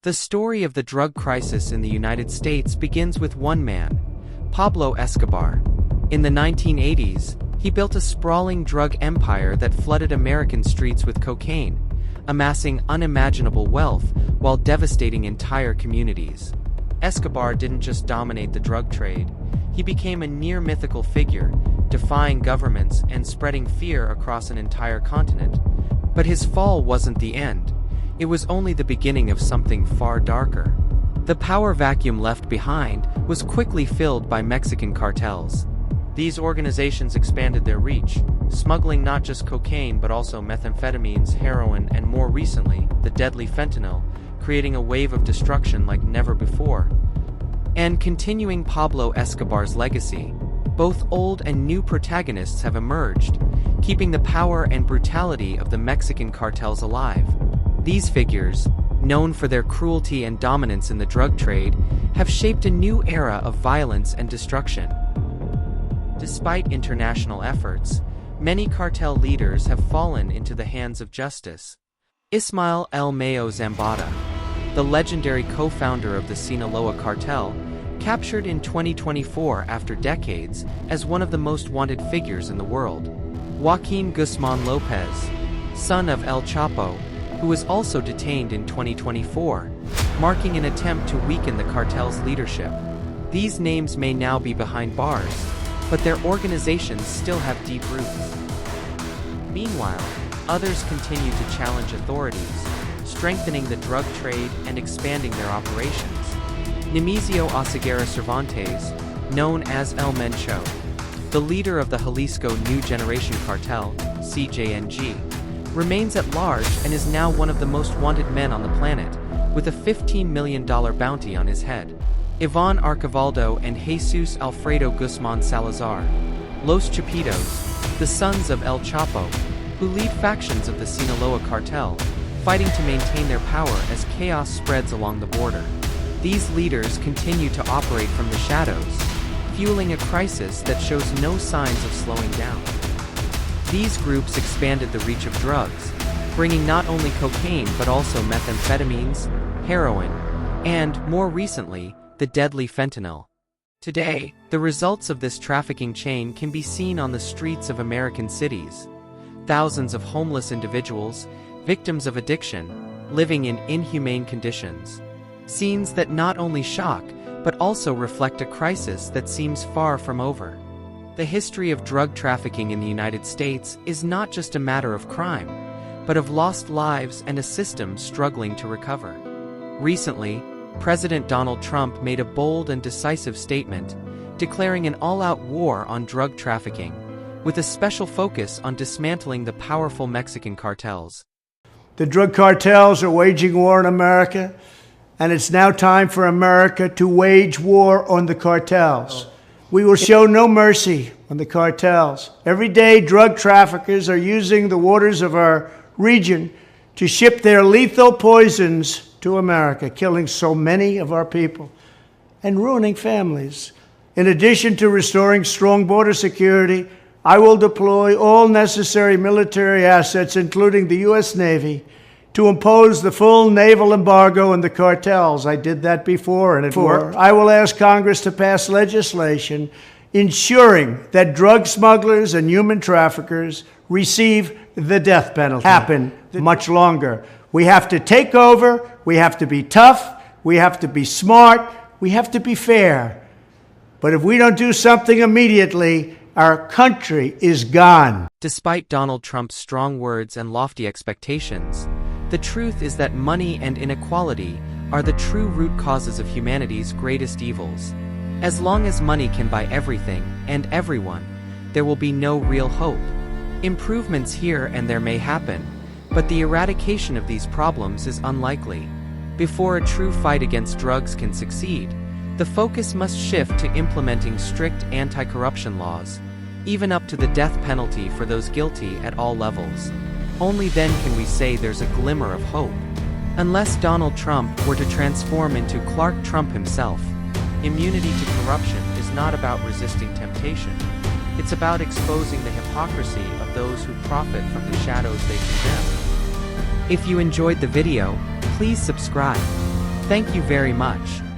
The story of the drug crisis in the United States begins with one man, Pablo Escobar. In the 1980s, he built a sprawling drug empire that flooded American streets with cocaine, amassing unimaginable wealth while devastating entire communities. Escobar didn't just dominate the drug trade, he became a near-mythical figure, defying governments and spreading fear across an entire continent. But his fall wasn't the end. It was only the beginning of something far darker. The power vacuum left behind was quickly filled by Mexican cartels. These organizations expanded their reach, smuggling not just cocaine but also methamphetamines, heroin, and more recently, the deadly fentanyl, creating a wave of destruction like never before. And continuing Pablo Escobar's legacy, both old and new protagonists have emerged, keeping the power and brutality of the Mexican cartels alive. These figures, known for their cruelty and dominance in the drug trade, have shaped a new era of violence and destruction. Despite international efforts, many cartel leaders have fallen into the hands of justice. Ismael El Mayo Zambada, the legendary co-founder of the Sinaloa Cartel, captured in 2024 after decades as one of the most wanted figures in the world. Joaquin Guzman Lopez, son of El Chapo, who was also detained in 2024, marking an attempt to weaken the cartel's leadership. These names may now be behind bars, but their organizations still have deep roots. Meanwhile, others continue to challenge authorities, strengthening the drug trade and expanding their operations. Nemesio Oseguera Cervantes, known as El Mencho, the leader of the Jalisco New Generation Cartel, CJNG, remains at large and is now one of the most wanted men on the planet, with a $15 million bounty on his head. Ivan Archivaldo and Jesus Alfredo Guzman Salazar, Los Chapitos, the sons of El Chapo, who lead factions of the Sinaloa Cartel, fighting to maintain their power as chaos spreads along the border. These leaders continue to operate from the shadows, fueling a crisis that shows no signs of slowing down. These groups expanded the reach of drugs, bringing not only cocaine but also methamphetamines, heroin, and, more recently, the deadly fentanyl. Today, the results of this trafficking chain can be seen on the streets of American cities. Thousands of homeless individuals, victims of addiction, living in inhumane conditions. Scenes that not only shock, but also reflect a crisis that seems far from over. The history of drug trafficking in the United States is not just a matter of crime, but of lost lives and a system struggling to recover. Recently, President Donald Trump made a bold and decisive statement, declaring an all-out war on drug trafficking, with a special focus on dismantling the powerful Mexican cartels. The drug cartels are waging war in America, and it's now time for America to wage war on the cartels. We will show no mercy on the cartels. Every day, drug traffickers are using the waters of our region to ship their lethal poisons to America, killing so many of our people and ruining families. In addition to restoring strong border security, I will deploy all necessary military assets, including the U.S. Navy, to impose the full naval embargo on the cartels. I did that before, and it worked. I will ask Congress to pass legislation ensuring that drug smugglers and human traffickers receive the death penalty. Happen much longer. We have to take over, we have to be tough, we have to be smart, we have to be fair. But if we don't do something immediately, our country is gone. Despite Donald Trump's strong words and lofty expectations, the truth is that money and inequality are the true root causes of humanity's greatest evils. As long as money can buy everything and everyone, there will be no real hope. Improvements here and there may happen, but the eradication of these problems is unlikely. Before a true fight against drugs can succeed, the focus must shift to implementing strict anti-corruption laws, even up to the death penalty for those guilty at all levels. Only then can we say there's a glimmer of hope. Unless Donald Trump were to transform into Clark Trump himself, immunity to corruption is not about resisting temptation. It's about exposing the hypocrisy of those who profit from the shadows they condemn. If you enjoyed the video, please subscribe. Thank you very much.